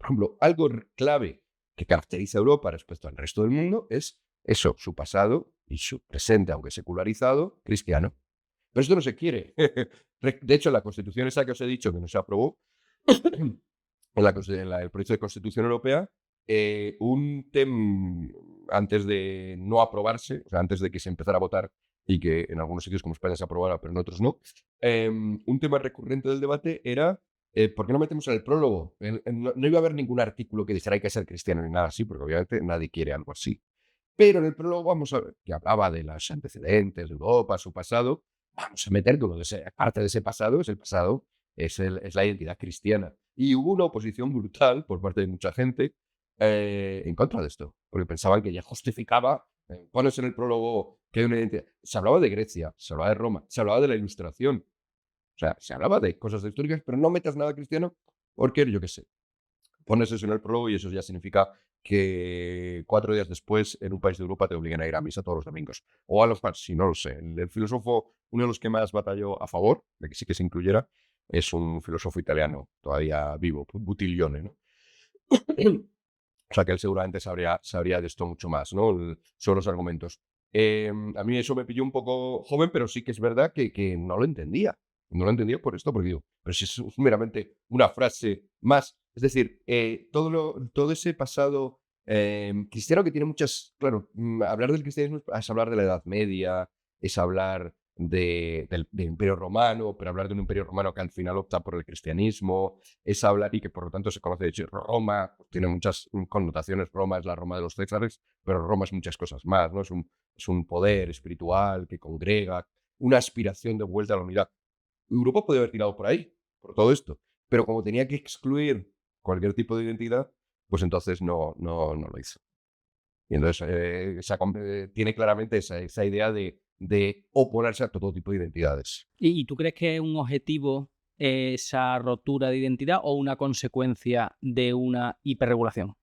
ejemplo, algo clave que caracteriza a Europa respecto al resto del mundo es eso, su pasado y su presente, aunque secularizado, cristiano. Pero esto no se quiere. De hecho, la Constitución esa que os he dicho que no se aprobó, en el proyecto de Constitución Europea, antes de no aprobarse, o sea, antes de que se empezara a votar y que en algunos sitios como España se aprobara, pero en otros no, un tema recurrente del debate era ¿por qué no metemos en el prólogo? No iba a haber ningún artículo que dijera hay que ser cristiano ni nada así, porque obviamente nadie quiere algo así. Pero en el prólogo vamos a ver, que hablaba de los antecedentes de Europa, su pasado, vamos a meter todo parte de ese pasado, es el pasado, es la identidad cristiana. Y hubo una oposición brutal por parte de mucha gente en contra de esto, porque pensaban que ya justificaba, pones en el prólogo que hay una identidad. Se hablaba de Grecia, se hablaba de Roma, se hablaba de la Ilustración, o sea, se hablaba de cosas históricas, pero no metas nada cristiano porque, yo qué sé, pones eso en el prólogo y eso ya significa que 4 días después en un país de Europa te obliguen a ir a misa todos los domingos. O a los más, si no lo sé. El filósofo, uno de los que más batalló a favor de que sí que se incluyera, es un filósofo italiano todavía vivo, Buttiglione, ¿no? O sea que él seguramente sabría de esto mucho más, ¿no? Sobre los argumentos. A mí eso me pilló un poco joven, pero sí que es verdad que no lo entendía. No lo entendía por esto, porque digo, pero si es meramente una frase más. Es decir, todo ese pasado cristiano que tiene muchas. Claro, hablar del cristianismo es hablar de la Edad Media, es hablar del Imperio Romano, pero hablar de un Imperio Romano que al final opta por el cristianismo, es hablar y que por lo tanto se conoce, de hecho, Roma, pues, tiene muchas connotaciones. Roma es la Roma de los Césares, pero Roma es muchas cosas más, ¿no? Es un poder espiritual que congrega, una aspiración de vuelta a la unidad. Europa podía haber tirado por ahí, por todo esto, pero como tenía que excluir cualquier tipo de identidad, pues entonces no lo hizo. Y entonces tiene claramente esa idea de oponerse a todo tipo de identidades. ¿Y tú crees que es un objetivo esa rotura de identidad o una consecuencia de una hiperregulación?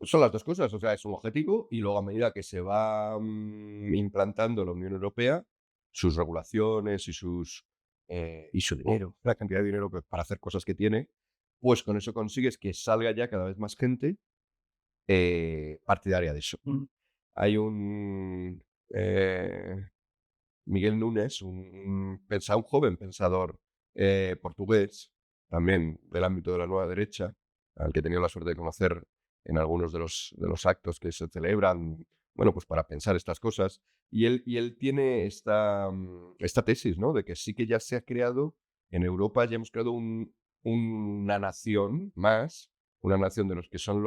Son las dos cosas, o sea, es un objetivo y luego a medida que se va implantando la Unión Europea, sus regulaciones y su dinero, la cantidad de dinero para hacer cosas que tiene, pues con eso consigues que salga ya cada vez más gente partidaria de eso. Mm. Hay un Miguel Núñez, un joven pensador portugués, también del ámbito de la nueva derecha, al que he tenido la suerte de conocer en algunos de los actos que se celebran, bueno, pues para pensar estas cosas. Y él tiene esta tesis, ¿no? De que sí que ya se ha creado, en Europa ya hemos creado una nación más, una nación de los que son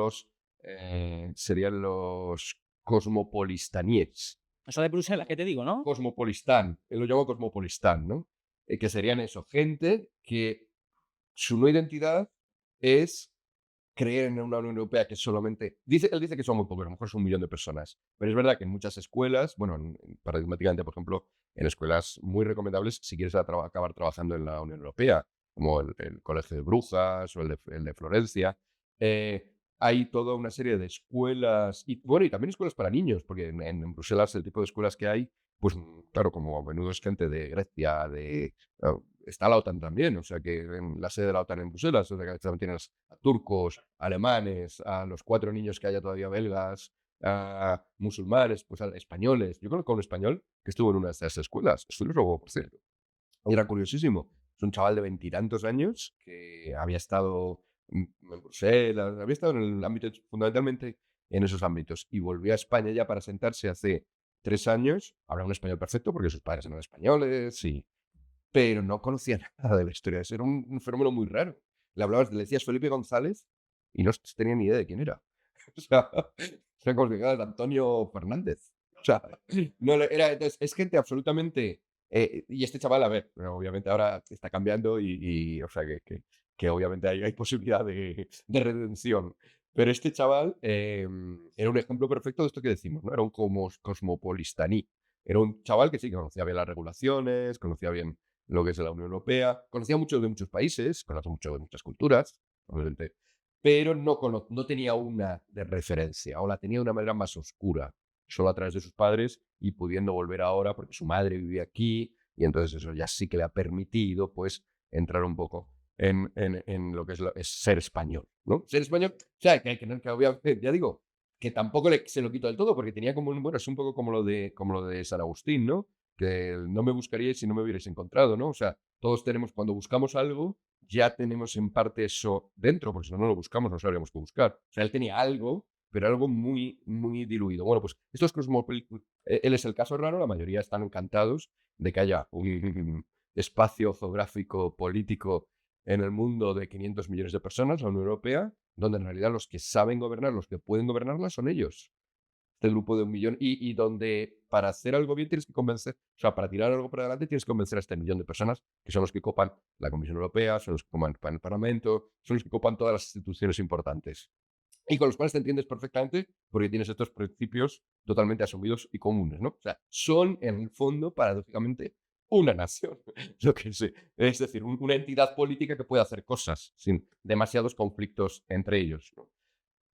serían los cosmopolistaníes. Eso de Bruselas, ¿qué te digo, no? Cosmopolistán, él lo llama Cosmopolistán, ¿no? Que serían eso, gente que su no identidad es creer en una Unión Europea que solamente él dice que son muy pocos, a lo mejor son 1 millón de personas, pero es verdad que en muchas escuelas, bueno, paradigmáticamente, por ejemplo, en escuelas muy recomendables, si quieres acabar trabajando en la Unión Europea, como el Colegio de Brujas o el de Florencia, hay toda una serie de escuelas, y bueno, y también escuelas para niños, porque en Bruselas el tipo de escuelas que hay, pues claro, como a menudo es gente de Grecia, está la OTAN también, o sea que en la sede de la OTAN en Bruselas, o sea que también tienes a turcos, alemanes, a los 4 niños que haya todavía belgas, a musulmanes, pues a españoles. Yo conozco a un español que estuvo en una de estas escuelas, es filósofo, por cierto, y era curiosísimo. Es un chaval de 20 y tantos años que había estado en Bruselas, había estado en el ámbito, fundamentalmente en esos ámbitos, y volvió a España ya para sentarse hace 3 años. Habla un español perfecto porque sus padres eran españoles, pero no conocía nada de la historia. Eso era un fenómeno muy raro. Le decías Felipe González y no tenía ni idea de quién era. O sea, era como si dijeras Antonio Fernández. O sea, entonces, es gente absolutamente. Y este chaval, a ver, pero obviamente ahora está cambiando o sea, que obviamente hay posibilidad de redención. Pero este chaval era un ejemplo perfecto de esto que decimos, ¿no? Era un cosmopolistaní. Era un chaval que sí que conocía bien las regulaciones, conocía bien lo que es la Unión Europea, conocía mucho de muchos países, conocía mucho de muchas culturas, obviamente, pero no tenía una de referencia, o la tenía de una manera más oscura, solo a través de sus padres y pudiendo volver ahora porque su madre vivía aquí, y entonces eso ya sí que le ha permitido, pues, entrar un poco en lo que es ser español. ¿no? Ser español, o sea, que obviamente, ya digo, que tampoco se lo quito del todo, porque tenía como bueno, es un poco como lo de San Agustín, ¿no? Que no me buscaríais si no me hubierais encontrado, ¿no? O sea, todos tenemos, cuando buscamos algo, ya tenemos en parte eso dentro, porque si no, no lo buscamos, no sabríamos qué buscar. O sea, él tenía algo, pero algo muy, muy diluido. Bueno, pues estos cosmopolitas, él es el caso raro, la mayoría están encantados de que haya un espacio geográfico, político en el mundo de 500 millones de personas, la Unión Europea, donde en realidad los que saben gobernar, los que pueden gobernarla son ellos. Este grupo de 1 millón y donde para hacer algo bien tienes que convencer, o sea, para tirar algo para adelante tienes que convencer a este 1 millón de personas que son los que copan la Comisión Europea, son los que copan el Parlamento, son los que copan todas las instituciones importantes. Y con los cuales te entiendes perfectamente porque tienes estos principios totalmente asumidos y comunes, ¿no? O sea, son en el fondo, paradójicamente, una nación, lo que sé. Es decir, una entidad política que puede hacer cosas sin demasiados conflictos entre ellos, ¿no?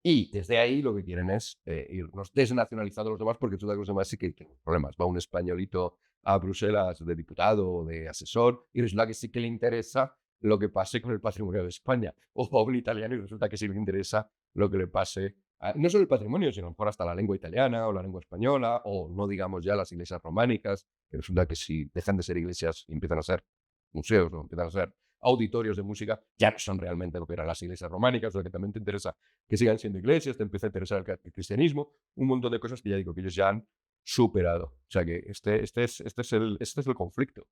Y desde ahí lo que quieren es irnos desnacionalizando los demás, porque tú sabes que los demás sí que tienen problemas. Va un españolito a Bruselas de diputado o de asesor y resulta que sí que le interesa lo que pase con el patrimonio de España. O va un italiano y resulta que sí le interesa lo que le pase, no solo el patrimonio, sino a lo mejor hasta la lengua italiana o la lengua española, o no digamos ya las iglesias románicas, que resulta que si dejan de ser iglesias y empiezan a ser museos o empiezan a ser auditorios de música, ya no son realmente lo que eran las iglesias románicas, lo que también te interesa que sigan siendo iglesias, te empieza a interesar el cristianismo, un montón de cosas que ya digo que ellos ya han superado. O sea que este es el conflicto.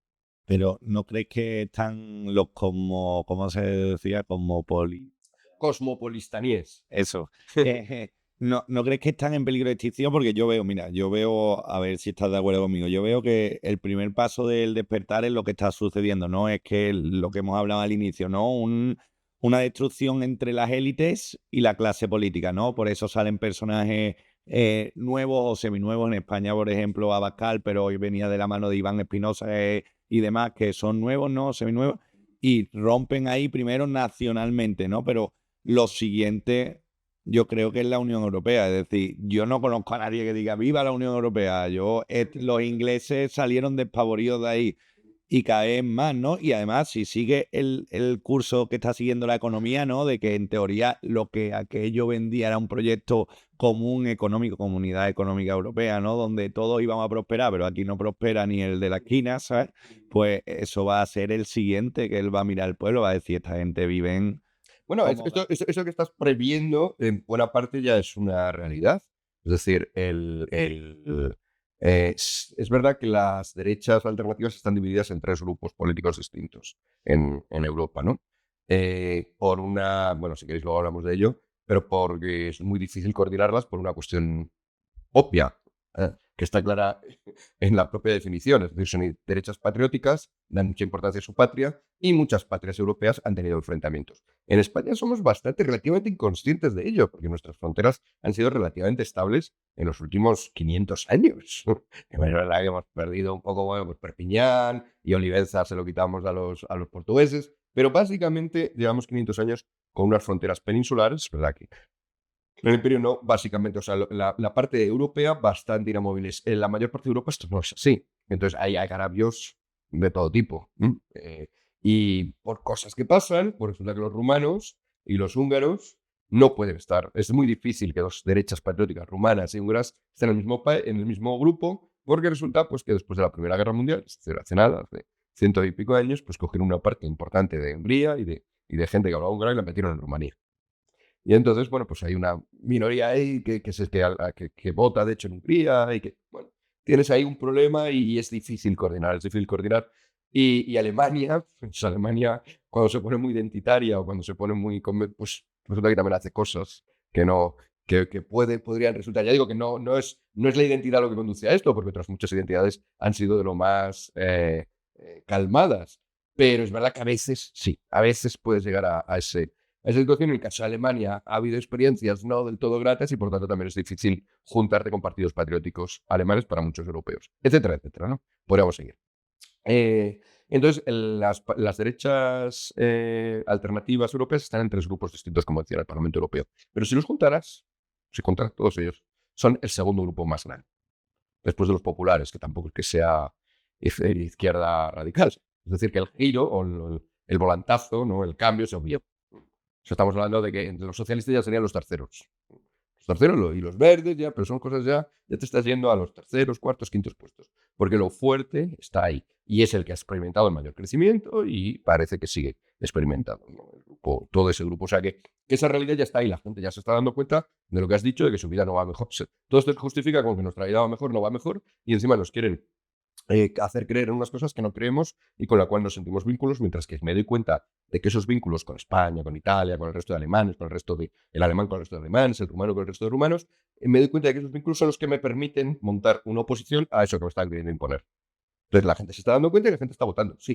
Pero ¿no crees que están los como, ¿cómo se decía? Como Cosmopolistaníes. Eso. ¿No crees que están en peligro de extinción? Porque yo veo, a ver si estás de acuerdo conmigo, yo veo que el primer paso del despertar es lo que está sucediendo, ¿no? Es que lo que hemos hablado al inicio, ¿no? Una destrucción entre las élites y la clase política, ¿no? Por eso salen personajes nuevos o seminuevos en España, por ejemplo, Abascal, pero hoy venía de la mano de Iván Espinosa y demás, que son nuevos, ¿no? Seminuevos, y rompen ahí primero nacionalmente, ¿no? Pero lo siguiente, yo creo que es la Unión Europea. Es decir, yo no conozco a nadie que diga viva la Unión Europea. Los ingleses salieron despavoridos de ahí y cada vez más, ¿no? Y además, si sigue el curso que está siguiendo la economía, ¿no? De que en teoría lo que aquello vendía era un proyecto común económico, Comunidad Económica Europea, ¿no? Donde todos íbamos a prosperar, pero aquí no prospera ni el de la esquina, ¿sabes? Pues eso va a ser el siguiente, que él va a mirar al pueblo, va a decir, esta gente vive en... Bueno, eso que estás previendo, en buena parte ya es una realidad. Es decir, es verdad que las derechas alternativas están divididas en 3 grupos políticos distintos en Europa, ¿no? Bueno, si queréis luego hablamos de ello, pero porque es muy difícil coordinarlas por una cuestión obvia, que está clara en la propia definición. Es decir, son derechas patrióticas, dan mucha importancia a su patria y muchas patrias europeas han tenido enfrentamientos. En España somos relativamente inconscientes de ello, porque nuestras fronteras han sido relativamente estables en los últimos 500 años. Es verdad que hemos perdido un poco, bueno, pues Perpiñán y Olivenza se lo quitamos a los portugueses, pero básicamente llevamos 500 años con unas fronteras peninsulares, es verdad que en el Imperio no, básicamente, o sea, la parte europea bastante inamovibles. En la mayor parte de Europa esto no es así. Entonces hay agravios de todo tipo. Y por cosas que pasan, pues resulta que los rumanos y los húngaros no pueden estar. Es muy difícil que dos derechas patrióticas rumanas y húngaras estén en el mismo grupo, porque resulta pues, que después de la Primera Guerra Mundial, es decir, hace nada, hace 100 y pico años, pues cogieron una parte importante de Hungría y de gente que hablaba húngaro y la metieron en Rumanía. Y entonces, bueno, pues hay una minoría ahí que vota, de hecho, en Hungría y que, bueno, tienes ahí un problema y es difícil coordinar, es difícil coordinar. Y Alemania, pues Alemania, cuando se pone muy identitaria o cuando se pone muy, pues resulta que también hace cosas que no, que podrían resultar. Ya digo que no es la identidad lo que conduce a esto, porque otras muchas identidades han sido de lo más calmadas. Pero es verdad que a veces, sí, a veces puedes llegar a esa situación. En el caso de Alemania ha habido experiencias no del todo gratas y por tanto también es difícil juntarte con partidos patrióticos alemanes para muchos europeos, etcétera, etcétera, ¿no? Podríamos seguir. Entonces, las derechas alternativas europeas están en 3 grupos distintos, como decía el Parlamento Europeo. Pero si juntaras todos ellos, son el segundo grupo más grande. Después de los populares, que tampoco es que sea izquierda radical. Es decir, que el giro o el volantazo, ¿no? El cambio es obvio. sea, estamos hablando de que entre los socialistas ya serían los terceros. Los terceros y los verdes ya, pero son cosas ya te estás yendo a los terceros, cuartos, quintos puestos. Porque lo fuerte está ahí. Y es el que ha experimentado el mayor crecimiento y parece que sigue experimentando, ¿no? Todo ese grupo. O sea, que esa realidad ya está ahí. La gente ya se está dando cuenta de lo que has dicho, de que su vida no va mejor. Todo esto se justifica con que nuestra vida va mejor, no va mejor, y encima nos quieren hacer creer en unas cosas que no creemos y con la cual nos sentimos vínculos, mientras que me doy cuenta de que esos vínculos con España, con Italia, con el resto de alemanes, con el resto de el alemán con el resto de alemanes, el rumano con el resto de rumanos, me doy cuenta de que esos vínculos son los que me permiten montar una oposición a eso que me están queriendo imponer. Entonces la gente se está dando cuenta y la gente está votando, sí.